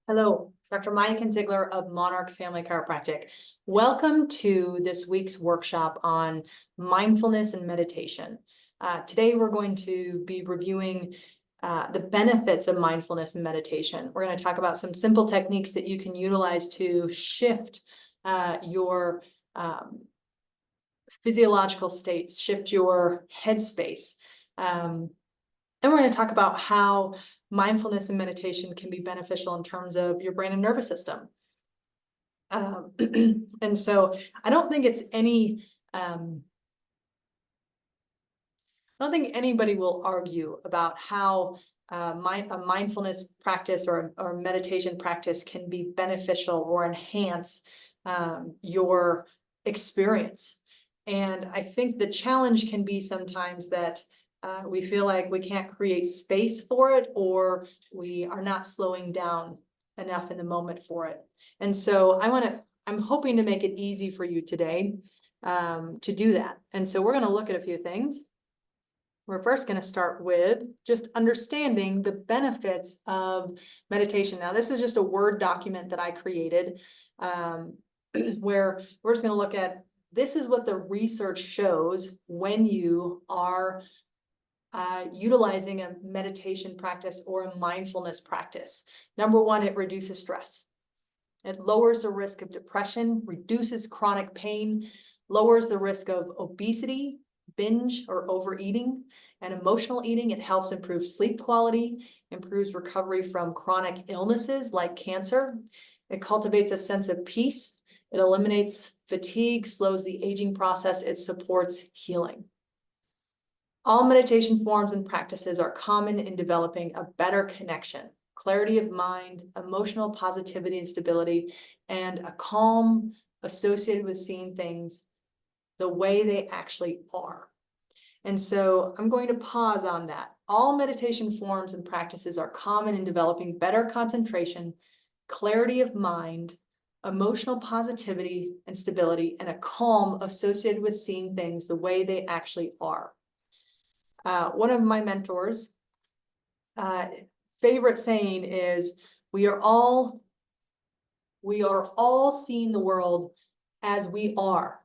Hello, Dr. Miaken of Monarch Family Chiropractic. Welcome to this week's workshop on mindfulness and meditation. Today, we're going to be reviewing the benefits of mindfulness and meditation. We're going to talk about some simple techniques that you can utilize to shift your physiological states, shift your headspace. And we're going to talk about how mindfulness and meditation can be beneficial in terms of your brain and nervous system. And so I don't think it's I don't think anybody will argue about how a mindfulness practice or meditation practice can be beneficial or enhance your experience. And I think the challenge can be sometimes that we feel like we can't create space for it, or we are not slowing down enough in the moment for it. And so I'm hoping to make it easy for you today to do that. And so we're going to look at a few things. We're first going to start with just understanding the benefits of meditation. Now, this is just a Word document that I created where we're just going to look at, this is what the research shows when you are utilizing a meditation practice or a mindfulness practice. Number one, it reduces stress. It lowers the risk of depression, reduces chronic pain, lowers the risk of obesity, binge or overeating, and emotional eating. It helps improve sleep quality, improves recovery from chronic illnesses like cancer. It cultivates a sense of peace. It eliminates fatigue, slows the aging process. It supports healing. All meditation forms and practices are common in developing a better connection, clarity of mind, emotional positivity and stability, and a calm associated with seeing things the way they actually are. And so I'm going to pause on that. All meditation forms and practices are common in developing better concentration, clarity of mind, emotional positivity and stability, and a calm associated with seeing things the way they actually are. One of my mentors' favorite saying is, we are all seeing the world as we are,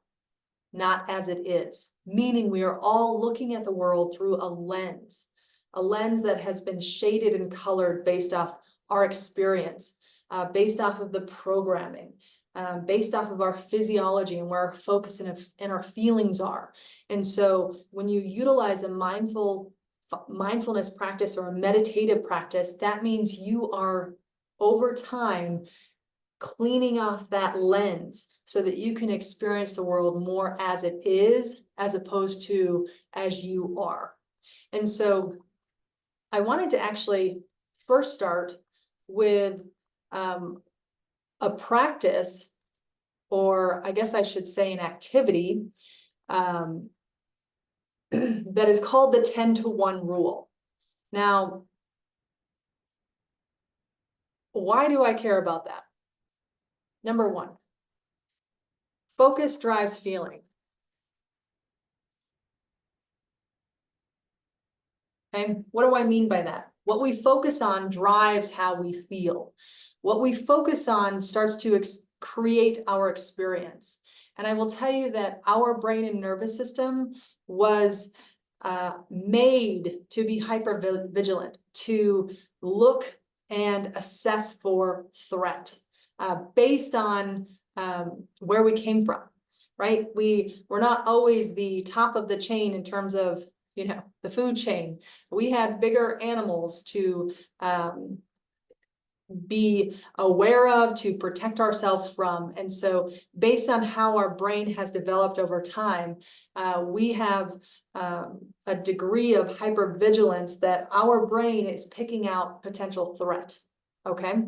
not as it is. Meaning we are all looking at the world through a lens that has been shaded and colored based off our experience, based off of the programming, based off of our physiology and where our focus and our feelings are. And so when you utilize a mindfulness practice or a meditative practice, that means you are over time cleaning off that lens so that you can experience the world more as it is, as opposed to as you are. And so I wanted to actually first start with a practice, or I guess I should say an activity, that is called the 10-to-1 rule. Now, why do I care about that? Number one, focus drives feeling. Okay, what do I mean by that? What we focus on drives how we feel. What we focus on starts to create our experience. And I will tell you that our brain and nervous system was made to be hyper vigilant, to look and assess for threat based on where we came from, right? We're not always the top of the chain in terms of, the food chain. We had bigger animals to be aware of, to protect ourselves from. And so based on how our brain has developed over time, we have a degree of hypervigilance that our brain is picking out potential threat. Okay.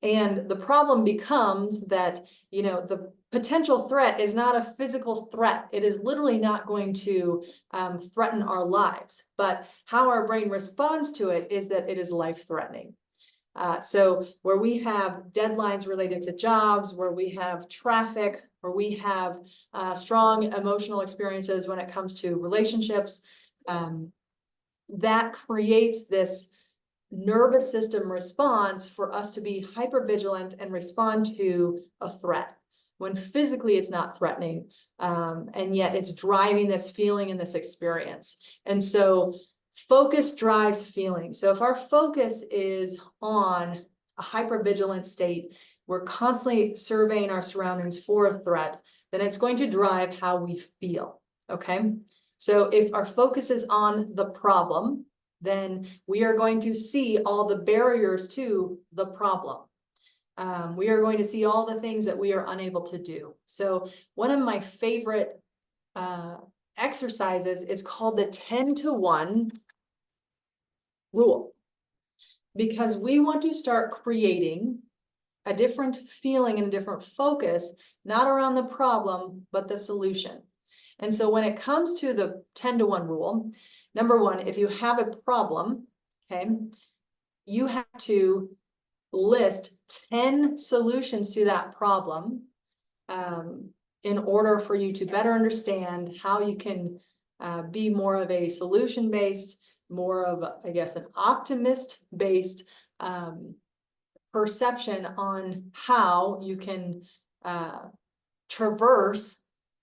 And the problem becomes that, the potential threat is not a physical threat. It is literally not going to threaten our lives. But how our brain responds to it is that it is life-threatening. So where we have deadlines related to jobs, where we have traffic, where we have strong emotional experiences when it comes to relationships, that creates nervous system response for us to be hypervigilant and respond to a threat, when physically it's not threatening, and yet it's driving this feeling and this experience. And so focus drives feeling. So if our focus is on a hypervigilant state, we're constantly surveying our surroundings for a threat, then it's going to drive how we feel, okay? So if our focus is on the problem, then we are going to see all the barriers to the problem. We are going to see all the things that we are unable to do. So one of my favorite exercises is called the 10-to-1 rule, because we want to start creating a different feeling and a different focus, not around the problem, but the solution. And so when it comes to the 10-to-1 rule, number one, if you have a problem, okay, you have to list 10 solutions to that problem in order for you to better understand how you can be more of a solution-based, more of, I guess, an optimist-based perception on how you can traverse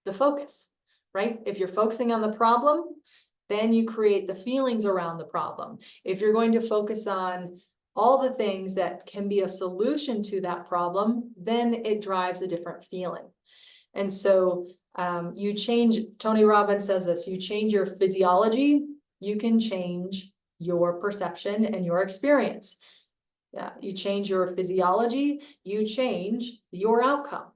the focus, right? If you're focusing on the problem, then you create the feelings around the problem. If you're going to focus on all the things that can be a solution to that problem, then it drives a different feeling. And so you change, Tony Robbins says this, you change your physiology, you can change your perception and your experience. Yeah, you change your physiology, you change your outcome.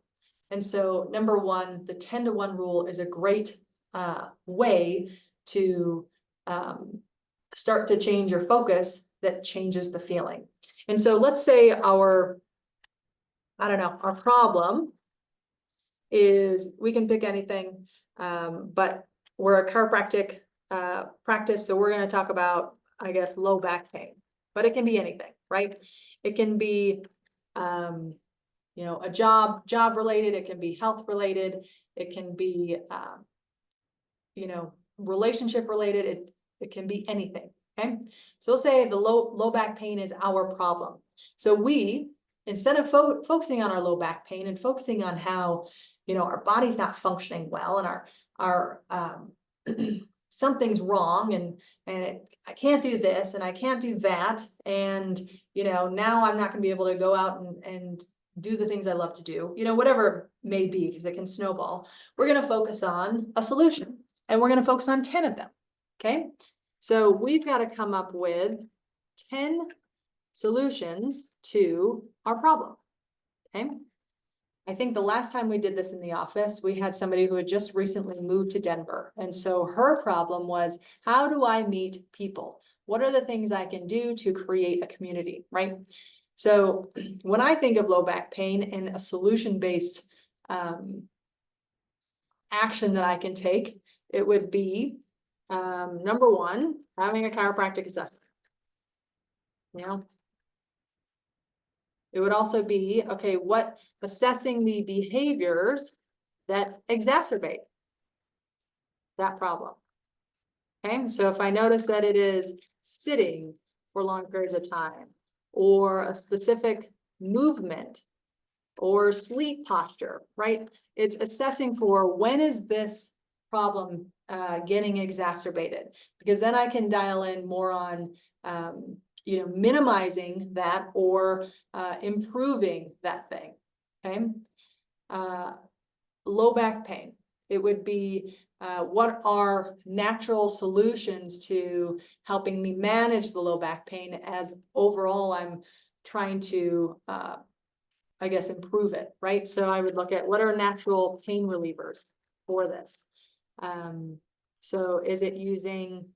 And so number one, the 10-to-1 rule is a great way to start to change your focus that changes the feeling. And so let's say our problem is, we can pick anything, but we're a chiropractic practice, so we're going to talk about, I guess, low back pain, but it can be anything, right? It can be, a job related, it can be health related, it can be, relationship related, it can be anything. Okay, so we'll say the low back pain is our problem. So we, instead of focusing on our low back pain and focusing on how, our body's not functioning well and our something's wrong and I can't do this and I can't do that, and now I'm not going to be able to go out and do the things I love to do, whatever it may be, because it can snowball. We're going to focus on a solution, and we're going to focus on 10 of them. Okay. So we've got to come up with 10 solutions to our problem. Okay. I think the last time we did this in the office, we had somebody who had just recently moved to Denver. And so her problem was, how do I meet people? What are the things I can do to create a community, right? So when I think of low back pain and a solution-based action that I can take, it would be number one, having a chiropractic assessment. It would also be, okay, assessing the behaviors that exacerbate that problem. Okay, so if I notice that it is sitting for long periods of time, or a specific movement, or sleep posture, right? It's assessing for, when is this problem getting exacerbated? Because then I can dial in more on minimizing that or improving that thing. Okay. Low back pain. It would be what are natural solutions to helping me manage the low back pain, as overall I'm trying to I guess improve it, right? So I would look at, what are natural pain relievers for this? So is it using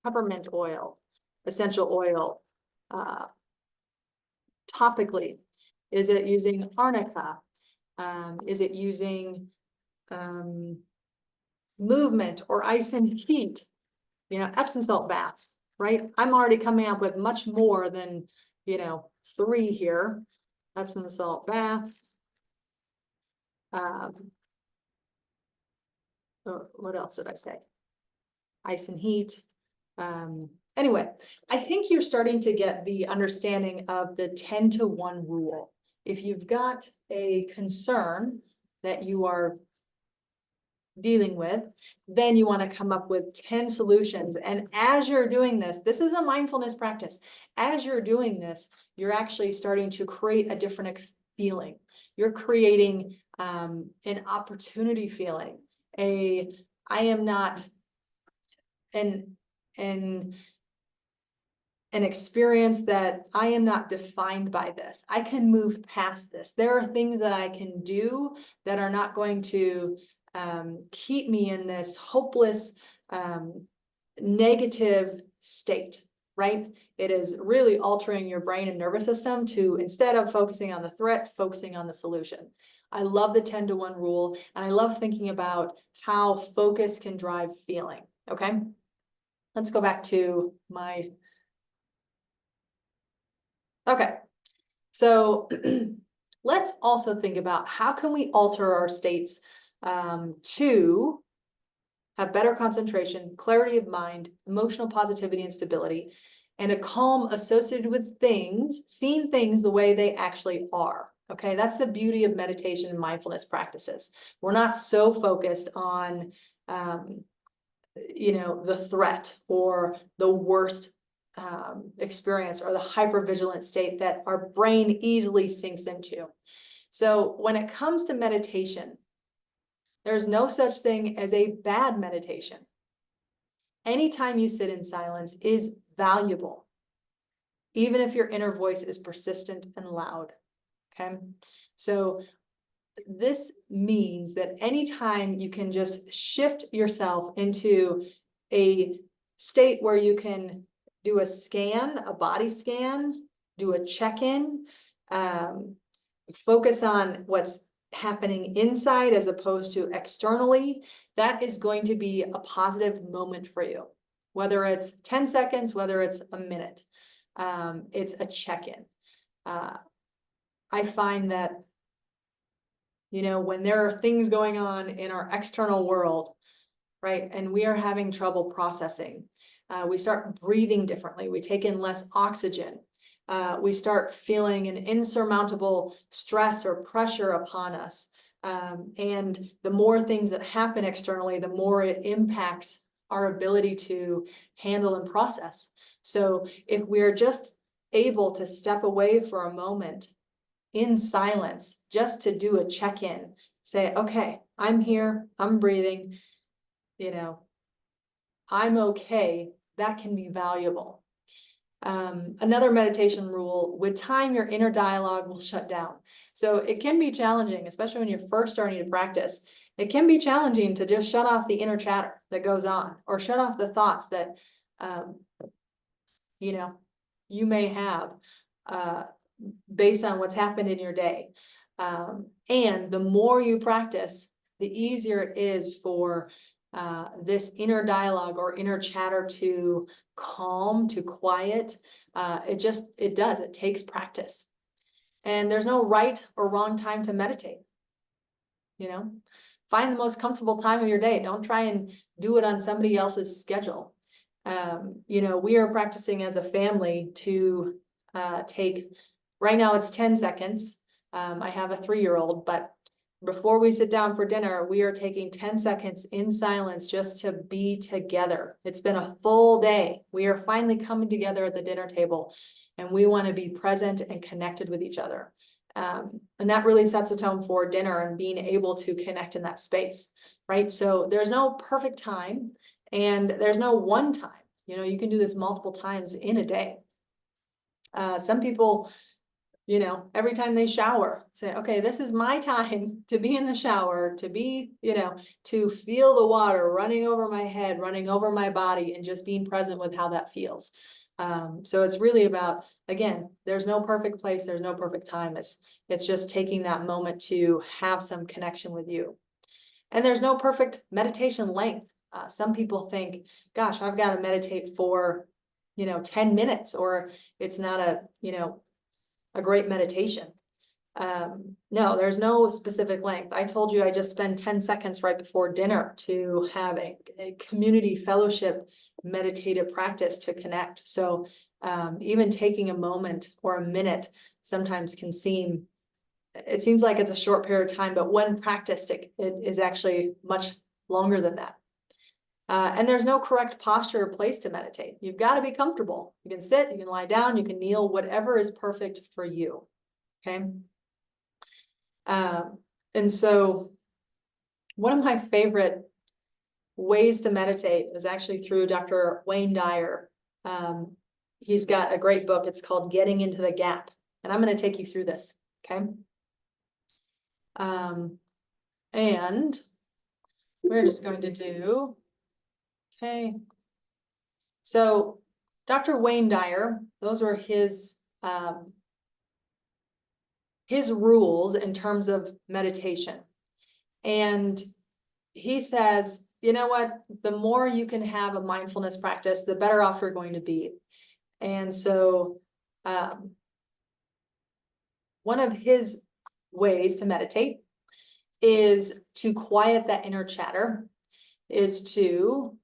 peppermint oil, essential oil, topically? Is it using arnica? Is it using movement or ice and heat? Epsom salt baths, right? I'm already coming up with much more than 3 here. Epsom salt baths. What else did I say? Ice and heat. Anyway, I think you're starting to get the understanding of the 10-to-1 rule. If you've got a concern that you are dealing with, then you want to come up with 10 solutions. And as you're doing this, this is a mindfulness practice. As you're doing this, you're actually starting to create a different feeling. You're creating an opportunity feeling. I am not an experience that I am not defined by this. I can move past this. There are things that I can do that are not going to keep me in this hopeless, negative state, right? It is really altering your brain and nervous system to, instead of focusing on the threat, focusing on the solution. I love the 10-to-1 rule, and I love thinking about how focus can drive feeling, okay? Let's go back to my, okay. So let's also think about how can we alter our states to have better concentration, clarity of mind, emotional positivity and stability, and a calm associated with things, seeing things the way they actually are. Okay, that's the beauty of meditation and mindfulness practices. We're not so focused on, the threat or the worst experience or the hypervigilant state that our brain easily sinks into. So when it comes to meditation, there's no such thing as a bad meditation. Anytime you sit in silence is valuable, even if your inner voice is persistent and loud, okay? So this means that anytime you can just shift yourself into a state where you can do a scan, a body scan, do a check-in, focus on what's happening inside as opposed to externally, that is going to be a positive moment for you. Whether it's 10 seconds, whether it's a minute, it's a check-in. I find that, when there are things going on in our external world, right, and we are having trouble processing, we start breathing differently, we take in less oxygen, we start feeling an insurmountable stress or pressure upon us. And the more things that happen externally, the more it impacts our ability to handle and process. So if we're just able to step away for a moment in silence, just to do a check-in, say, okay, I'm here, I'm breathing, I'm okay, that can be valuable. Another meditation rule, with time, your inner dialogue will shut down. So it can be challenging, especially when you're first starting to practice. It can be challenging to just shut off the inner chatter that goes on, or shut off the thoughts that, you may have based on what's happened in your day. And the more you practice, the easier it is for this inner dialogue or inner chatter to calm, to quiet. It takes practice. And there's no right or wrong time to meditate. Find the most comfortable time of your day. Don't try and do it on somebody else's schedule. We are practicing as a family to take, right now it's 10 seconds. I have a 3-year-old, but before we sit down for dinner, we are taking 10 seconds in silence just to be together. It's been a full day. We are finally coming together at the dinner table, and we want to be present and connected with each other. And that really sets a tone for dinner and being able to connect in that space, right? So there's no perfect time and there's no one time. You can do this multiple times in a day. Some people, every time they shower, say, okay, this is my time to be in the shower, to be, to feel the water running over my head, running over my body, and just being present with how that feels. So it's really about, again, there's no perfect place, there's no perfect time. It's just taking that moment to have some connection with you. And there's no perfect meditation length. Some people think, gosh, I've got to meditate for, 10 minutes, or it's not a great meditation. No, there's no specific length. I told you I just spend 10 seconds right before dinner to have a community fellowship meditative practice to connect. So even taking a moment or a minute sometimes can seem, it seems like it's a short period of time, but when practiced, it is actually much longer than that. And there's no correct posture or place to meditate. You've got to be comfortable. You can sit, you can lie down, you can kneel, whatever is perfect for you. Okay. And so one of my favorite ways to meditate is actually through Dr. Wayne Dyer. He's got a great book. It's called Getting into the Gap. And I'm going to take you through this. Okay. And we're just going to do, okay. So Dr. Wayne Dyer, those were his rules in terms of meditation. And he says, you know what, the more you can have a mindfulness practice, the better off you're going to be. And so one of his ways to meditate is to quiet that inner chatter, is to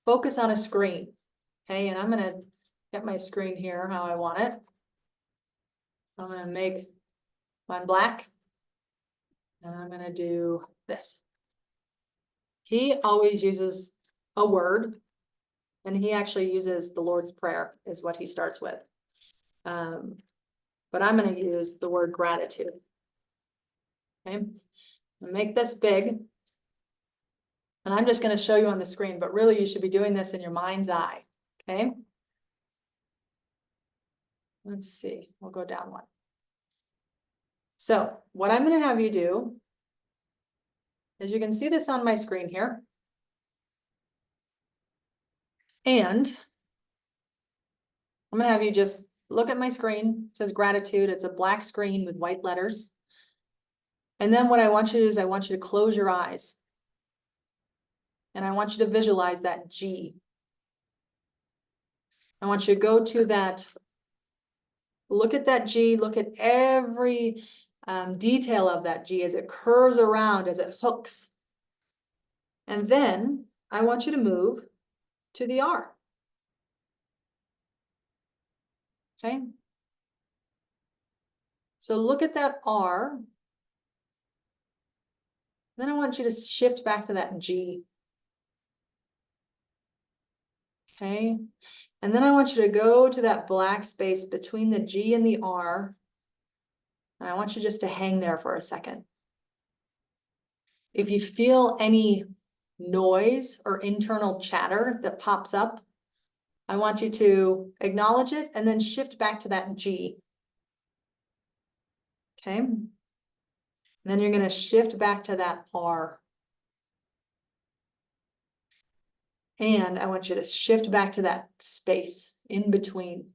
focus on a screen. Okay, and I'm going to get my screen here how I want it. I'm going to make mine black. And I'm going to do this. He always uses a word, and he actually uses the Lord's Prayer is what he starts with. But I'm going to use the word gratitude. Okay, make this big. And I'm just going to show you on the screen, but really you should be doing this in your mind's eye. Okay. Let's see, we'll go down one. So what I'm going to have you do is you can see this on my screen here. And I'm going to have you just look at my screen. It says gratitude. It's a black screen with white letters. And then what I want you to do is I want you to close your eyes. And I want you to visualize that G. I want you to go to that, look at that G, look at every detail of that G as it curves around, as it hooks. And then I want you to move to the R. Okay. So look at that R. Then I want you to shift back to that G. Okay. And then I want you to go to that black space between the G and the R. And I want you just to hang there for a second. If you feel any noise or internal chatter that pops up, I want you to acknowledge it and then shift back to that G. Okay. And then you're going to shift back to that R. And I want you to shift back to that space in between.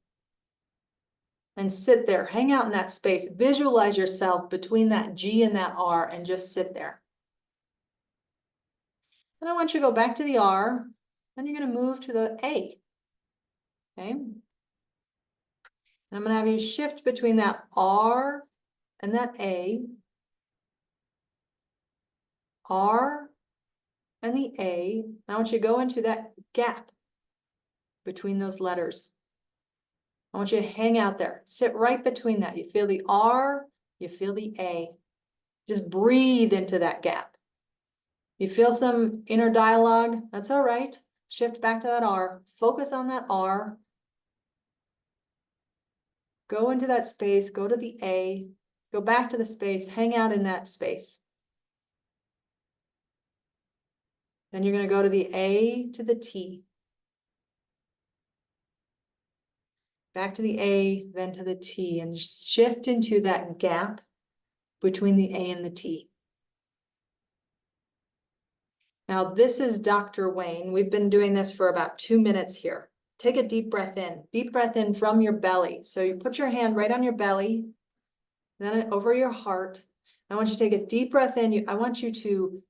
And sit there, hang out in that space, visualize yourself between that G and that R and just sit there. And I want you to go back to the R, then you're going to move to the A. Okay. And I'm going to have you shift between that R and that A, R and the A. And I want you to go into that gap between those letters. I want you to hang out there, sit right between that. You feel the R, you feel the A. Just breathe into that gap. You feel some inner dialogue, that's all right. Shift back to that R, focus on that R. Go into that space, go to the A, go back to the space, hang out in that space. Then you're going to go to the A to the T. Back to the A, then to the T, and shift into that gap between the A and the T. Now, this is Dr. Wayne. We've been doing this for about 2 minutes here. Take a deep breath in from your belly. So you put your hand right on your belly, then over your heart. I want you to take a deep breath in. I want you to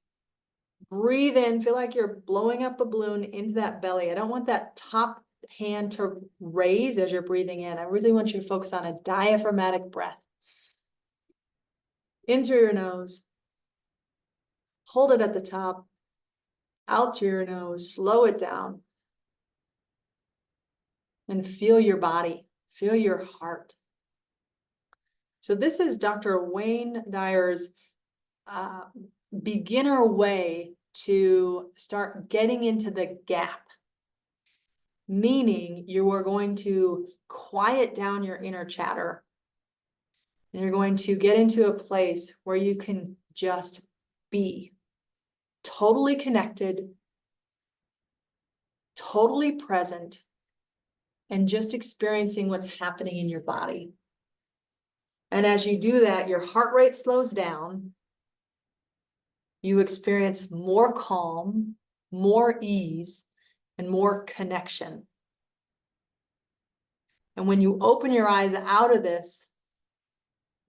breathe in, feel like you're blowing up a balloon into that belly. I don't want that top hand to raise as you're breathing in. I really want you to focus on a diaphragmatic breath. In through your nose. Hold it at the top. Out through your nose. Slow it down. And feel your body. Feel your heart. So this is Dr. Wayne Dyer's beginner way to start getting into the gap. Meaning you are going to quiet down your inner chatter. And you're going to get into a place where you can just be totally connected, totally present, and just experiencing what's happening in your body. And as you do that, your heart rate slows down. You experience more calm, more ease, and more connection. And when you open your eyes out of this,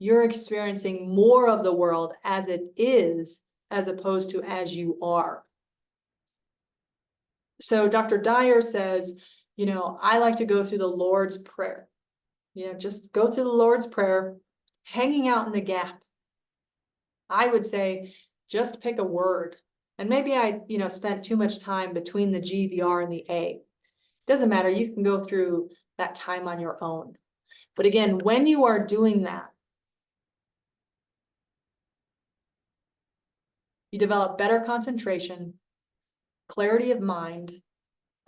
you're experiencing more of the world as it is, as opposed to as you are. So Dr. Dyer says, I like to go through the Lord's Prayer. Just go through the Lord's Prayer, hanging out in the gap. I would say, just pick a word. And maybe I, spent too much time between the G, the R, and the A. Doesn't matter. You can go through that time on your own. But again, when you are doing that, you develop better concentration, clarity of mind,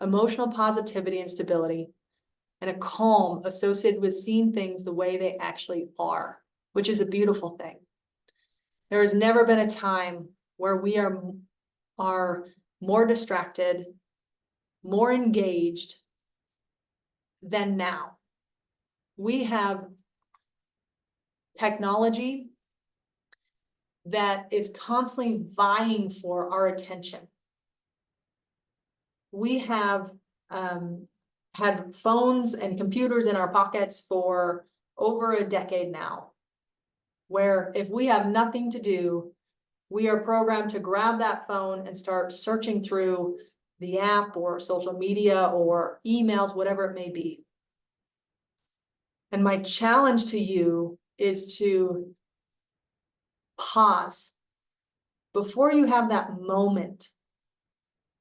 emotional positivity and stability, and a calm associated with seeing things the way they actually are, which is a beautiful thing. There has never been a time where we are more distracted, more engaged than now. We have technology that is constantly vying for our attention. We have had phones and computers in our pockets for over a decade now, where if we have nothing to do, we are programmed to grab that phone and start searching through the app or social media or emails, whatever it may be. And my challenge to you is to pause before you have that moment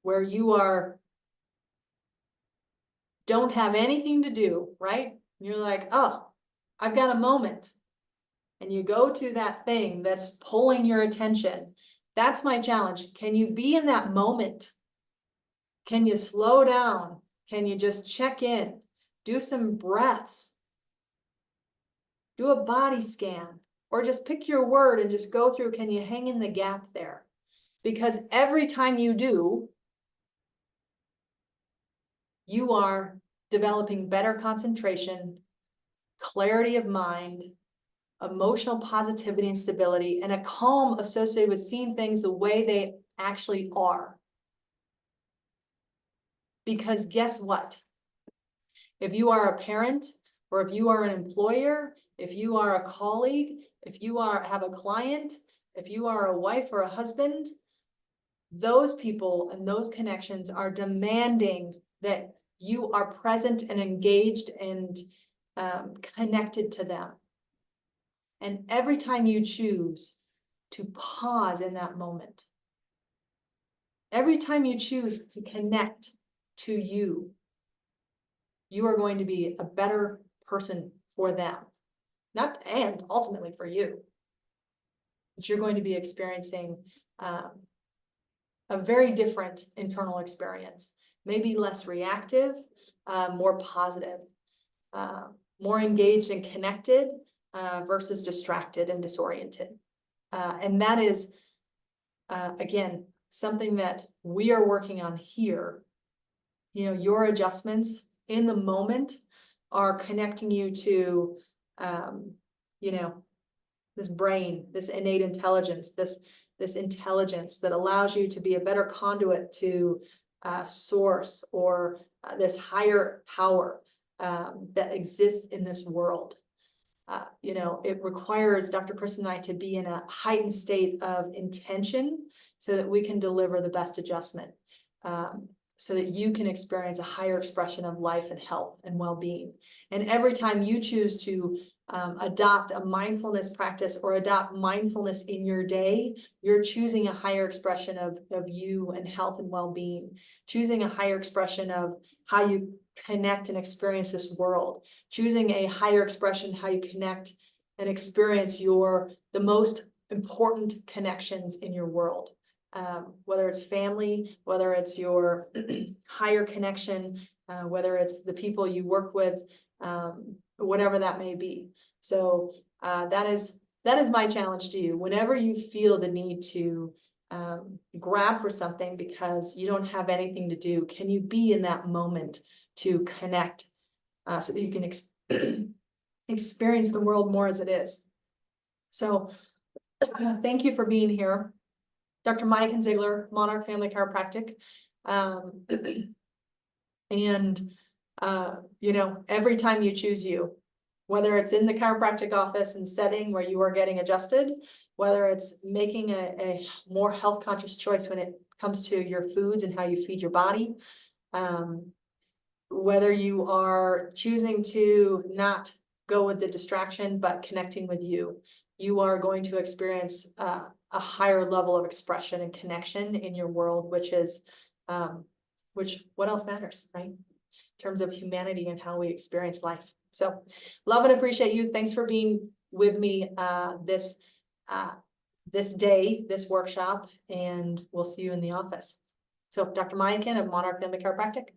where you don't have anything to do, right? You're like, oh, I've got a moment. And you go to that thing that's pulling your attention. That's my challenge. Can you be in that moment? Can you slow down? Can you just check in? Do some breaths. Do a body scan. Or just pick your word and just go through, can you hang in the gap there? Because every time you do, you are developing better concentration, clarity of mind, emotional positivity and stability, and a calm associated with seeing things the way they actually are. Because guess what? If you are a parent, or if you are an employer, if you are a colleague, if you have a client, if you are a wife or a husband, those people and those connections are demanding that you are present and engaged and connected to them. And every time you choose to pause in that moment, every time you choose to connect to you, you are going to be a better person for them. And ultimately for you. But you're going to be experiencing a very different internal experience. Maybe less reactive, more positive, more engaged and connected versus distracted and disoriented. And that is, again, something that we are working on here. Your adjustments in the moment are connecting you to, this brain, this innate intelligence, this intelligence that allows you to be a better conduit to source or this higher power that exists in this world. It requires Dr. Chris and I to be in a heightened state of intention so that we can deliver the best adjustment, so that you can experience a higher expression of life and health and well-being. And every time you choose to adopt a mindfulness practice or adopt mindfulness in your day, you're choosing a higher expression of you and health and well-being, choosing a higher expression of how you connect and experience this world, choosing a higher expression how you connect and experience the most important connections in your world. Whether it's family, whether it's your higher connection, whether it's the people you work with, whatever that may be. So that is my challenge to you. Whenever you feel the need to grab for something because you don't have anything to do, can you be in that moment to connect so that you can experience the world more as it is? So thank you for being here. Dr. Miaken Ziegler, Monarch Family Chiropractic. You know, every time you choose you, whether it's in the chiropractic office and setting where you are getting adjusted, whether it's making a more health conscious choice when it comes to your foods and how you feed your body, whether you are choosing to not go with the distraction, but connecting with you, you are going to experience a higher level of expression and connection in your world, which is, what else matters, right? In terms of humanity and how we experience life. So love and appreciate you. Thanks for being with me this day, this workshop, and we'll see you in the office. So Dr. Miaken of Monarch Family Chiropractic.